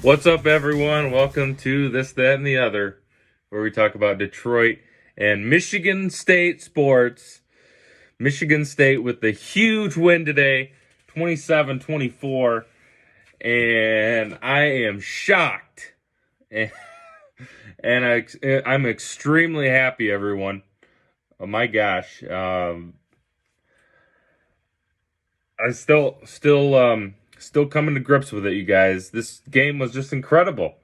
What's up, everyone? Welcome to This, That, and the Other, where we talk about Detroit and Michigan State sports. Michigan State with the huge win today, 27-24, and I am shocked. And I'm extremely happy, everyone. Oh my gosh. I still coming to grips with it, you guys. This game was just incredible.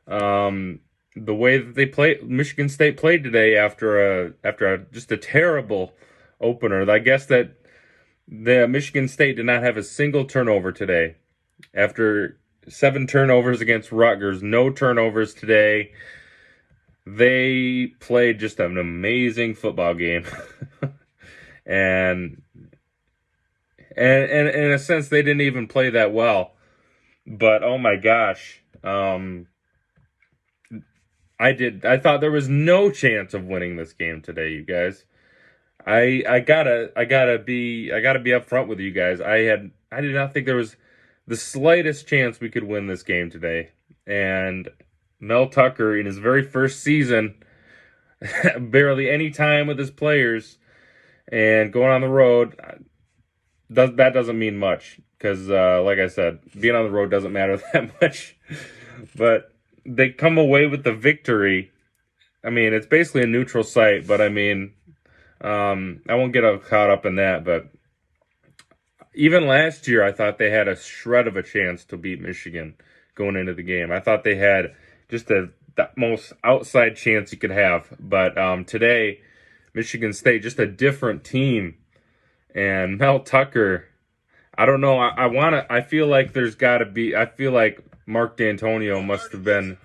The way that Michigan State played today after just a terrible opener. I guess that the Michigan State did not have a single turnover today. After 7 turnovers against Rutgers, no turnovers today. They played just an amazing football game. and and in a sense they didn't even play that well. But oh my gosh. I thought there was no chance of winning this game today, you guys. I gotta be upfront with you guys. I did not think there was the slightest chance we could win this game today. And Mel Tucker, in his very first season, barely any time with his players, and going on the road, that doesn't mean much because, like I said, being on the road doesn't matter that much. But they come away with the victory. I mean, it's basically a neutral site, but I mean, I won't get caught up in that. But even last year, I thought they had a shred of a chance to beat Michigan going into the game. I thought they had just the most outside chance you could have. But today, Michigan State, just a different team. And Mel Tucker, I don't know. I feel like there's got to be. I feel like Mark D'Antonio must have been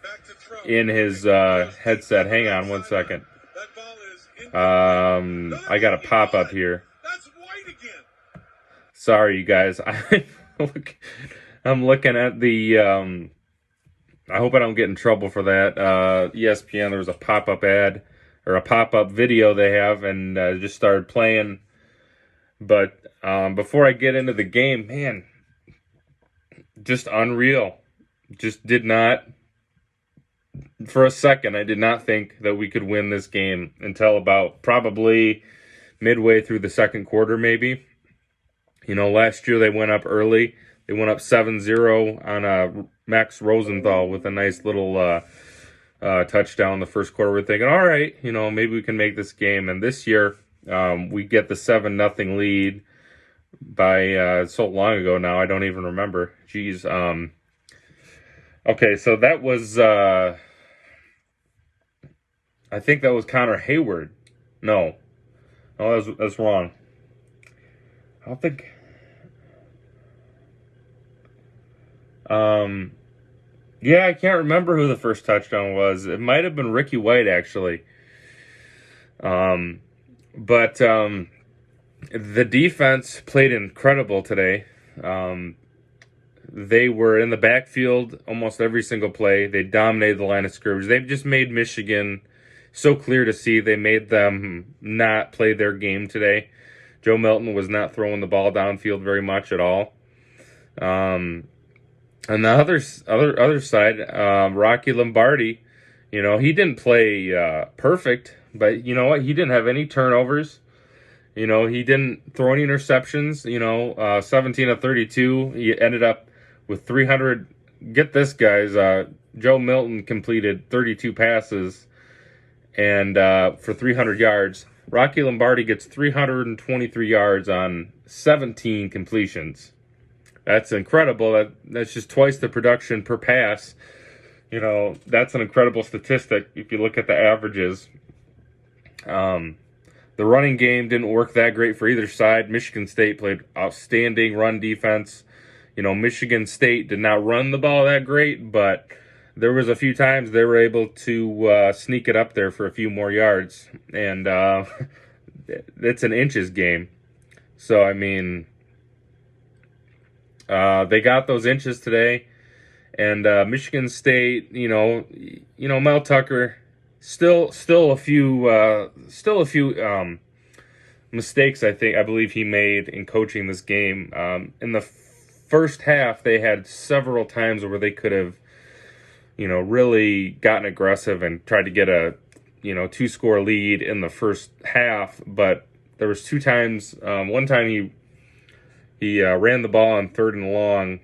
in his headset. Hang on one second. I got a pop up here. Sorry, you guys. I'm looking at the. I hope I don't get in trouble for that. ESPN. There was a pop up ad or a pop up video they have, and just started playing. But before I get into the game, man, just unreal. Just did not, for a second, I did not think that we could win this game until about probably midway through the second quarter, maybe. You know, last year they went up early. They went up 7-0 on Max Rosenthal with a nice little touchdown in the first quarter. We're thinking, all right, you know, maybe we can make this game. And this year, we get the 7-0 lead by so long ago now. I don't even remember. Jeez. Okay, so that was I think that was Connor Hayward. No, that's wrong. I don't think. Yeah, I can't remember who the first touchdown was. It might have been Ricky White, actually. But the defense played incredible today. They were in the backfield almost every single play. They dominated the line of scrimmage. They've just made Michigan so clear to see. They made them not play their game today. Joe Milton was not throwing the ball downfield very much at all. On the other side, Rocky Lombardi, you know, he didn't play perfect, but you know what? He didn't have any turnovers. You know, he didn't throw any interceptions. You know, 17 of 32. He ended up with 300. Get this, guys. Joe Milton completed 32 passes and for 300 yards. Rocky Lombardi gets 323 yards on 17 completions. That's incredible. That's just twice the production per pass. You know, that's an incredible statistic if you look at the averages. The running game didn't work that great for either side. Michigan State played outstanding run defense. You know, Michigan State did not run the ball that great, but there was a few times they were able to sneak it up there for a few more yards. And it's an inches game. So, I mean, they got those inches today. And Michigan State, you know, Mel Tucker, still a few mistakes. I believe he made in coaching this game. In the first half, they had several times where they could have really gotten aggressive and tried to get a, 2-score lead in the first half. But there was 2 times. One time he ran the ball on 3rd and long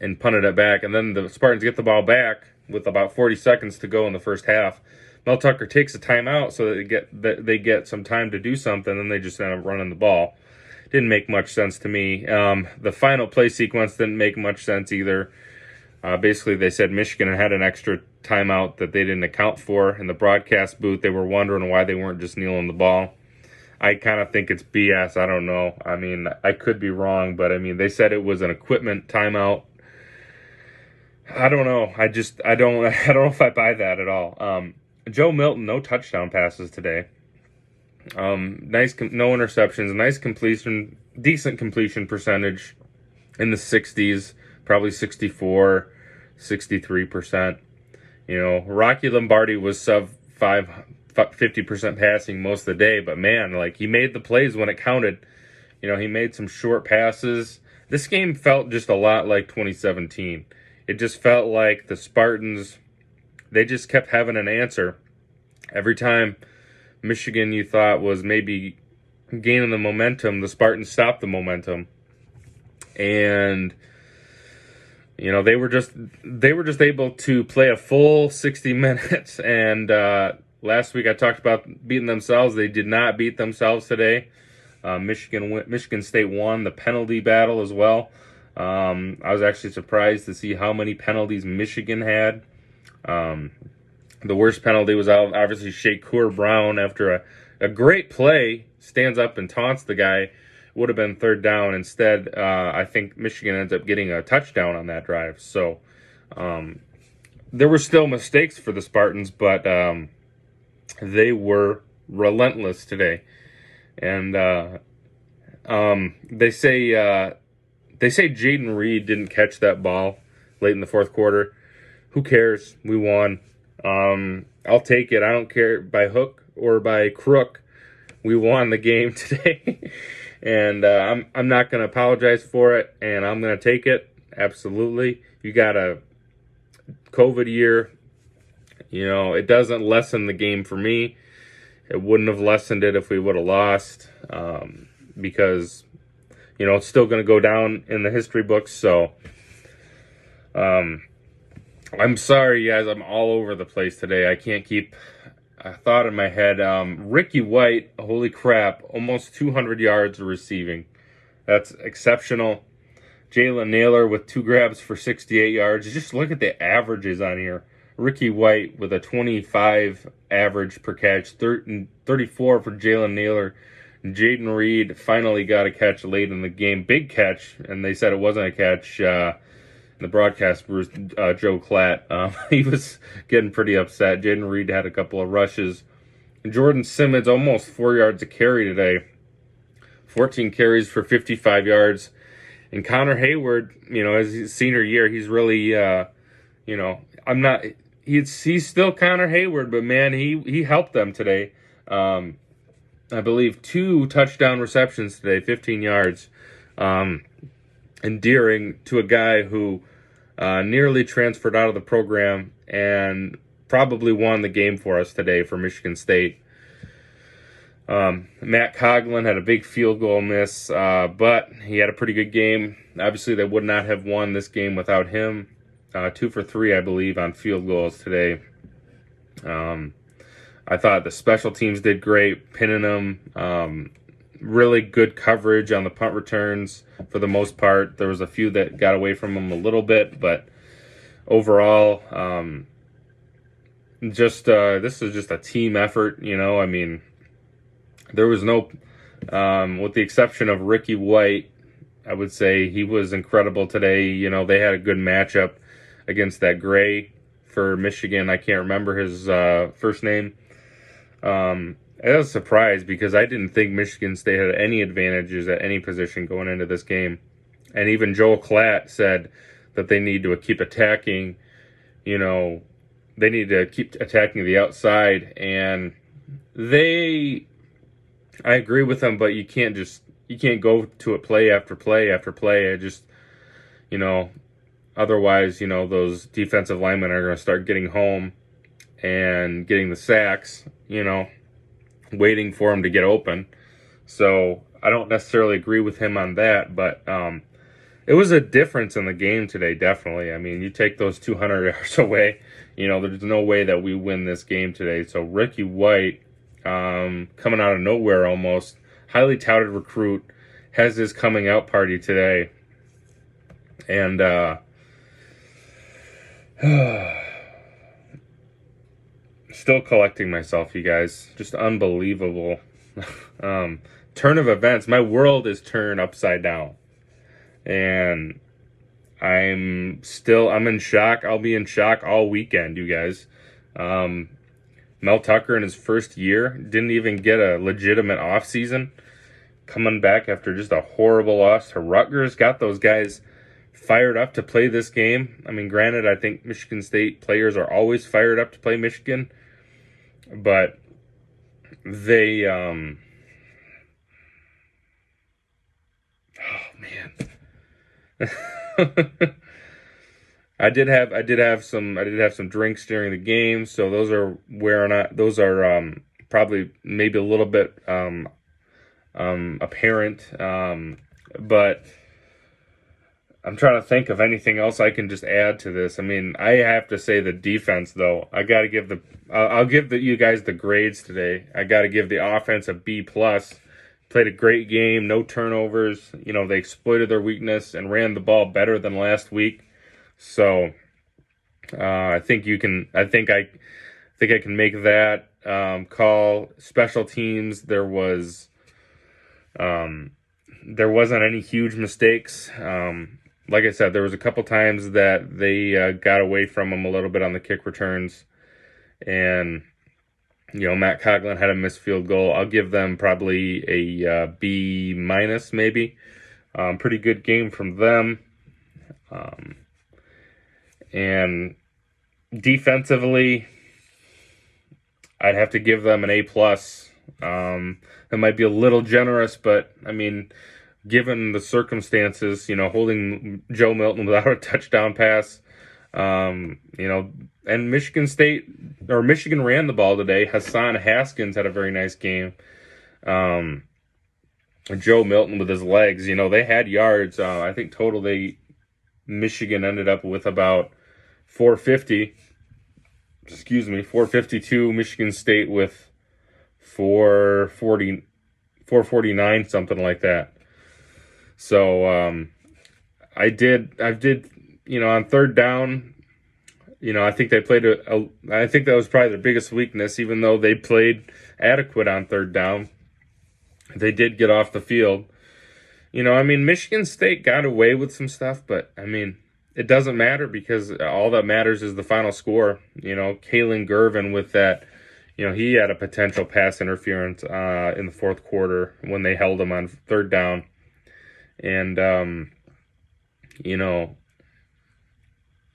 and punted it back, and then the Spartans get the ball back with about 40 seconds to go in the first half. Mel Tucker takes a timeout so that they get some time to do something, and they just end up running the ball. Didn't make much sense to me. The final play sequence didn't make much sense either. Basically, they said Michigan had an extra timeout that they didn't account for. In the broadcast booth, they were wondering why they weren't just kneeling the ball. I kind of think it's BS. I don't know. I mean, I could be wrong, but I mean, they said it was an equipment timeout. I don't know. I don't know if I buy that at all. Joe Milton, no touchdown passes today. No interceptions, nice completion, decent completion percentage in the 60s, probably 64, 63%. Rocky Lombardi was sub 50% passing most of the day, but man, like, he made the plays when it counted. He made some short passes. This game felt just a lot like 2017. It just felt like the Spartans, they just kept having an answer. Every time Michigan, you thought, was maybe gaining the momentum, the Spartans stopped the momentum. And they were just able to play a full 60 minutes. And last week I talked about beating themselves. They did not beat themselves today. Michigan State won the penalty battle as well. I was actually surprised to see how many penalties Michigan had. The worst penalty was obviously Shakur Brown after a great play, stands up and taunts the guy. Would have been 3rd down. Instead, I think Michigan ends up getting a touchdown on that drive. So there were still mistakes for the Spartans, but they were relentless today. And they say Jaden Reed didn't catch that ball late in the 4th quarter. Who cares? We won. I'll take it. I don't care by hook or by crook. We won the game today. And I'm not going to apologize for it, and I'm going to take it. Absolutely. You got a COVID year. It doesn't lessen the game for me. It wouldn't have lessened it if we would have lost, because it's still going to go down in the history books. So I'm sorry, guys. I'm all over the place today. I can't keep a thought in my head. Ricky White, holy crap, almost 200 yards receiving. That's exceptional. Jalen Naylor with 2 grabs for 68 yards. Just look at the averages on here. Ricky White with a 25 average per catch, 34 for Jalen Naylor. Jaden Reed finally got a catch late in the game. Big catch, and they said it wasn't a catch. The broadcast was Joe Klatt. He was getting pretty upset. Jaden Reed had a couple of rushes. Jordan Simmons, almost 4 yards a carry today. 14 carries for 55 yards. And Connor Hayward, as his senior year, he's really, he's still Connor Hayward, but man, he helped them today. I believe 2 touchdown receptions today, 15 yards. Endearing to a guy who nearly transferred out of the program and probably won the game for us today for Michigan State. Matt Coughlin had a big field goal miss, but he had a pretty good game. Obviously, they would not have won this game without him. 2 for 3, I believe, on field goals today. I thought the special teams did great, pinning them. Really good coverage on the punt returns for the most part. There was a few that got away from them a little bit, but overall, this is just a team effort. I mean, there was no, with the exception of Ricky White, I would say he was incredible today. They had a good matchup against that Gray for Michigan. I can't remember his first name. I was surprised because I didn't think Michigan State had any advantages at any position going into this game. And even Joel Klatt said that they need to keep attacking, they need to keep attacking the outside. And I agree with them, but you can't go to it play after play after play. Otherwise, those defensive linemen are going to start getting home and getting the sacks, waiting for him to get open. So I don't necessarily agree with him on that, but it was a difference in the game today, definitely. I mean, you take those 200 yards away, there's no way that we win this game today. So Ricky White, coming out of nowhere almost, highly touted recruit, has his coming out party today. And still collecting myself, you guys. Just unbelievable. Turn of events. My world is turned upside down. And I'm in shock. I'll be in shock all weekend, you guys. Mel Tucker in his first year didn't even get a legitimate offseason. Coming back after just a horrible loss to Rutgers. Got those guys fired up to play this game. I mean, granted, I think Michigan State players are always fired up to play Michigan. But they, oh man. I did have some drinks during the game, so those are probably maybe a little bit apparent, but I'm trying to think of anything else I can just add to this. I mean, I have to say the defense, though. I got to give I'll give you guys the grades today. I got to give the offense a B+. Played a great game, no turnovers. They exploited their weakness and ran the ball better than last week. So I think I think I can make that call. Special teams, there wasn't any huge mistakes. Like I said, there was a couple times that they got away from them a little bit on the kick returns, and Matt Coughlin had a missed field goal. I'll give them probably a B-, maybe. Pretty good game from them. And defensively, I'd have to give them an A+. That might be a little generous, but I mean, given the circumstances, holding Joe Milton without a touchdown pass, and Michigan ran the ball today. Hassan Haskins had a very nice game. Joe Milton with his legs, they had yards. I think total Michigan ended up with about 450. 452. Michigan State with 449, something like that. So I did on third down, I think they played I think that was probably their biggest weakness, even though they played adequate on third down. They did get off the field. Michigan State got away with some stuff, but it doesn't matter because all that matters is the final score. Kalen Gervin with that, he had a potential pass interference in the fourth quarter when they held him on third down. And,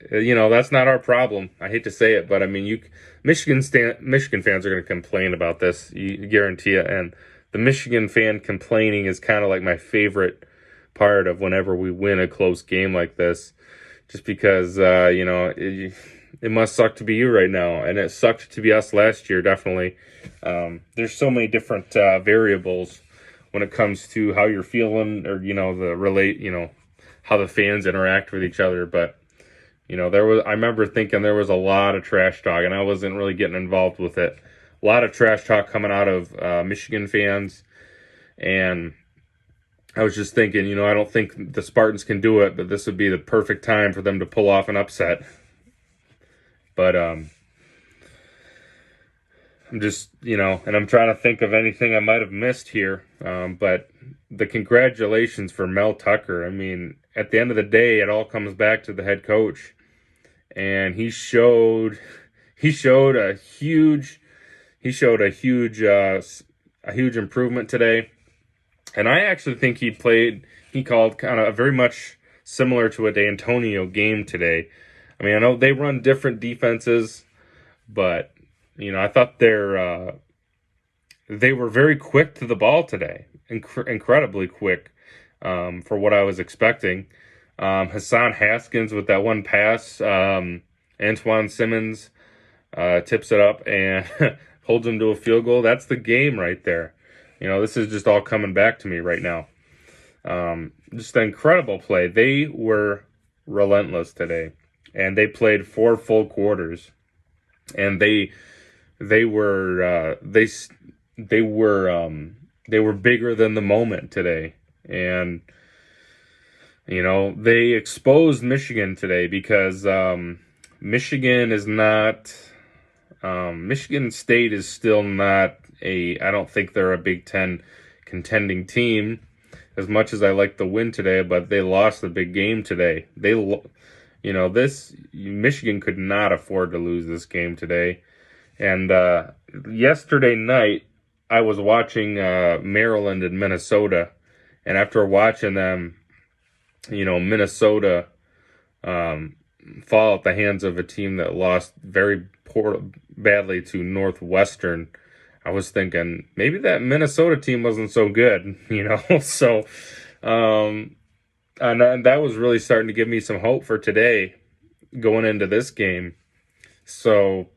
that's not our problem. I hate to say it, but Michigan fans are going to complain about this, you guarantee it. And the Michigan fan complaining is kind of like my favorite part of whenever we win a close game like this, just because, it must suck to be you right now. And it sucked to be us last year, definitely. There's so many different variables when it comes to how you're feeling or, how the fans interact with each other. But, I remember thinking there was a lot of trash talk, and I wasn't really getting involved with it. A lot of trash talk coming out of Michigan fans, and I was just thinking, I don't think the Spartans can do it, but this would be the perfect time for them to pull off an upset. But I'm just, and I'm trying to think of anything I might have missed here. But the congratulations for Mel Tucker. At the end of the day, it all comes back to the head coach, and he showed a huge improvement today. And I actually think he called kind of very much similar to a D'Antonio game today. I know they run different defenses, but, I thought they were very quick to the ball today, incredibly quick for what I was expecting. Hassan Haskins with that one pass. Antoine Simmons tips it up and holds him to a field goal. That's the game right there. This is just all coming back to me right now. Just an incredible play. They were relentless today, and they played 4 full quarters, and they were bigger than the moment today, and they exposed Michigan today because Michigan is not. Michigan State is still not I don't think they're a Big Ten contending team as much as I like the win today, but they lost the big game today. Michigan could not afford to lose this game today. And yesterday night, I was watching Maryland and Minnesota, and after watching them, Minnesota fall at the hands of a team that lost very badly to Northwestern, I was thinking maybe that Minnesota team wasn't so good, So, and that was really starting to give me some hope for today, going into this game. So,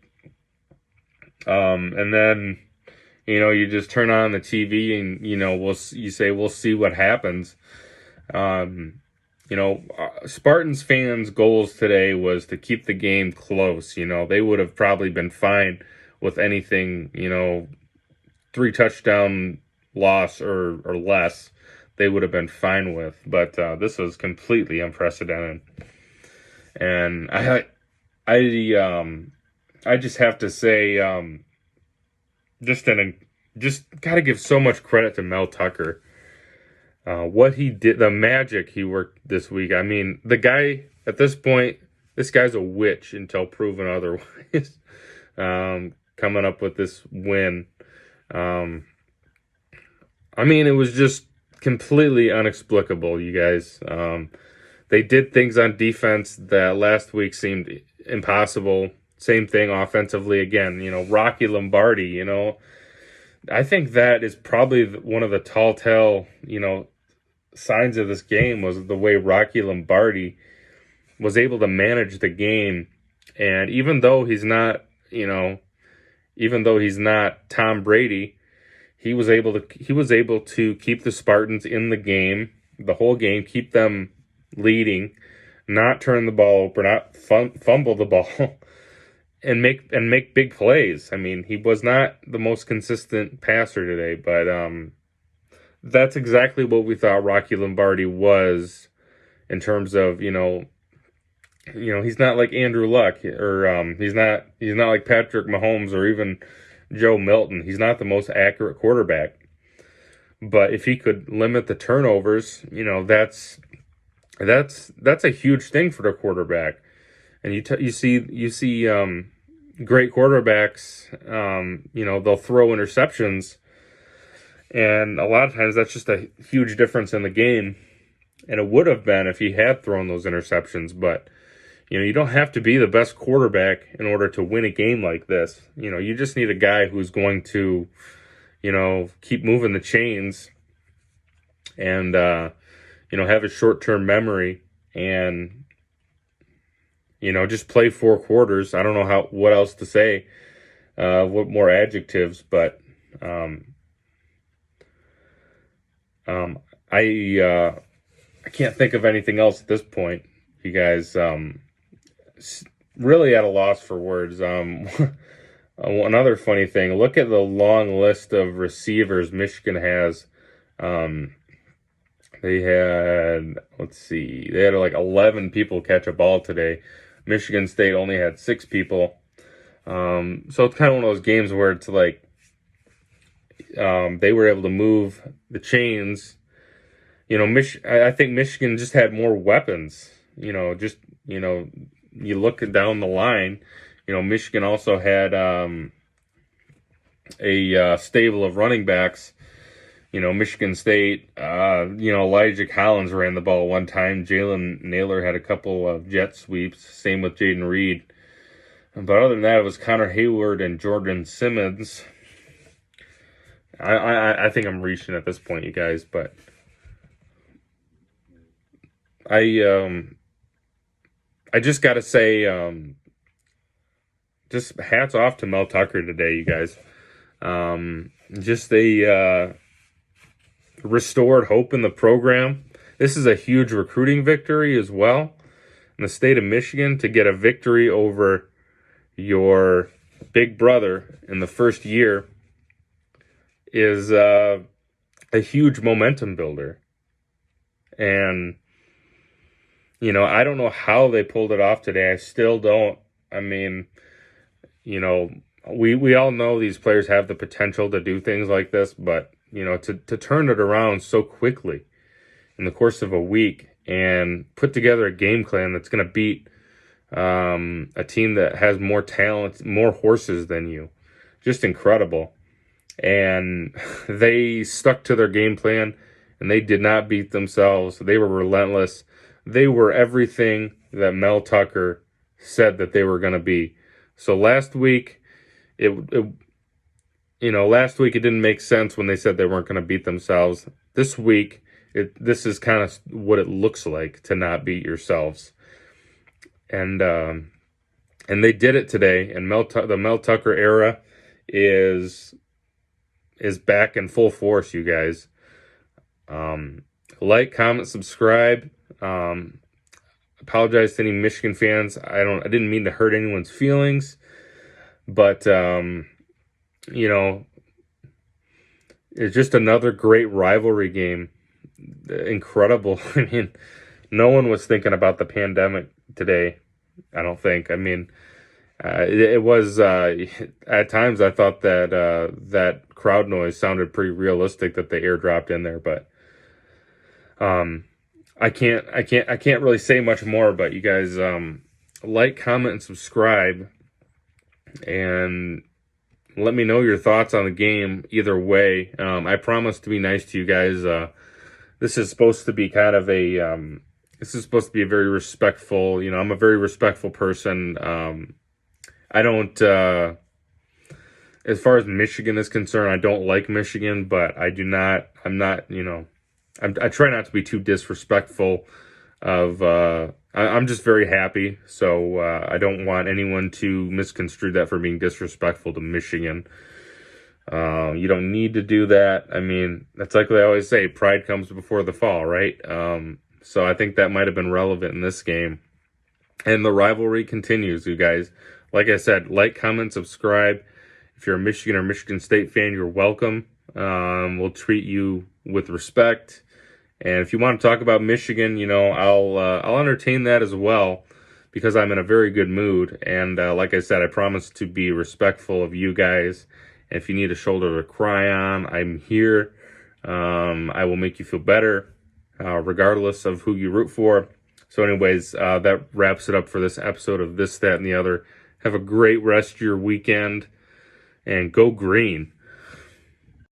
and then, you just turn on the TV and we'll see what happens. Spartans fans' goals today was to keep the game close. They would have probably been fine with anything, 3 touchdown loss or less. They would have been fine with. But this was completely unprecedented. And I just have to say, just got to give so much credit to Mel Tucker. What he did, the magic he worked this week. I mean, the guy, at this point, this guy's a witch until proven otherwise. Coming up with this win. It was just completely inexplicable, you guys. They did things on defense that last week seemed impossible. Same thing offensively again. Rocky Lombardi, I think that is probably one of the tall tale, signs of this game was the way Rocky Lombardi was able to manage the game. And even though he's not Tom Brady, he was able to keep the Spartans in the game, the whole game, keep them leading, not turn the ball over, not fumble the ball. And make big plays. I mean, he was not the most consistent passer today, but that's exactly what we thought Rocky Lombardi was in terms of he's not like Andrew Luck or he's not like Patrick Mahomes or even Joe Milton. He's not the most accurate quarterback, but if he could limit the turnovers, that's a huge thing for the quarterback. And you see great quarterbacks, they'll throw interceptions, and a lot of times that's just a huge difference in the game. And it would have been if he had thrown those interceptions, but you don't have to be the best quarterback in order to win a game like this. You just need a guy who's going to, keep moving the chains and have a short-term memory and just play 4 quarters. I don't know what else to say, what more adjectives, but I can't think of anything else at this point. You guys, really at a loss for words. Another funny thing, look at the long list of receivers Michigan has. They had like 11 people catch a ball today. Michigan State only had 6 people. So it's kind of one of those games where it's like they were able to move the chains. I think Michigan just had more weapons. You look down the line. Michigan also had a stable of running backs. Michigan State, Elijah Collins ran the ball one time. Jalen Naylor had a couple of jet sweeps. Same with Jaden Reed. But other than that, it was Connor Hayward and Jordan Simmons. I think I'm reaching at this point, you guys. But I just got to say, just hats off to Mel Tucker today, you guys. Just they restored hope in the program. This is a huge recruiting victory as well in the state of Michigan to get a victory over your big brother in the first year is a huge momentum builder. And, I don't know how they pulled it off today. I still don't. I mean, we all know these players have the potential to do things like this, but, to turn it around so quickly in the course of a week and put together a game plan that's going to beat a team that has more talent, more horses than you. Just incredible. And they stuck to their game plan, and they did not beat themselves. They were relentless. They were everything that Mel Tucker said that they were going to be. So last week, last week it didn't make sense when they said they weren't going to beat themselves. This week, this is kind of what it looks like to not beat yourselves. And they did it today. And the Mel Tucker era is back in full force, you guys. Like, comment, subscribe. Apologize to any Michigan fans. I didn't mean to hurt anyone's feelings, but it's just another great rivalry game. Incredible. I mean, no one was thinking about the pandemic today, I don't think. I mean, it was at times I thought that that crowd noise sounded pretty realistic that they airdropped in there, but I can't really say much more. But you guys, like, comment, and subscribe, and let me know your thoughts on the game either way. I promise to be nice to you guys. This is supposed to be kind of this is supposed to be a very respectful, I'm a very respectful person. I don't, as far as Michigan is concerned, I don't like Michigan, but I try not to be too disrespectful of, I'm just very happy. So, I don't want anyone to misconstrue that for being disrespectful to Michigan. You don't need to do that. I mean, that's like they always say, pride comes before the fall, right? So I think that might have been relevant in this game. And the rivalry continues, you guys. Like I said, like, comment, subscribe. If you're a Michigan or Michigan State fan, you're welcome. We'll treat you with respect. And if you want to talk about Michigan, I'll entertain that as well, because I'm in a very good mood. And like I said, I promise to be respectful of you guys. And if you need a shoulder to cry on, I'm here. I will make you feel better, regardless of who you root for. So anyways, that wraps it up for this episode of This, That, and the Other. Have a great rest of your weekend, and go green.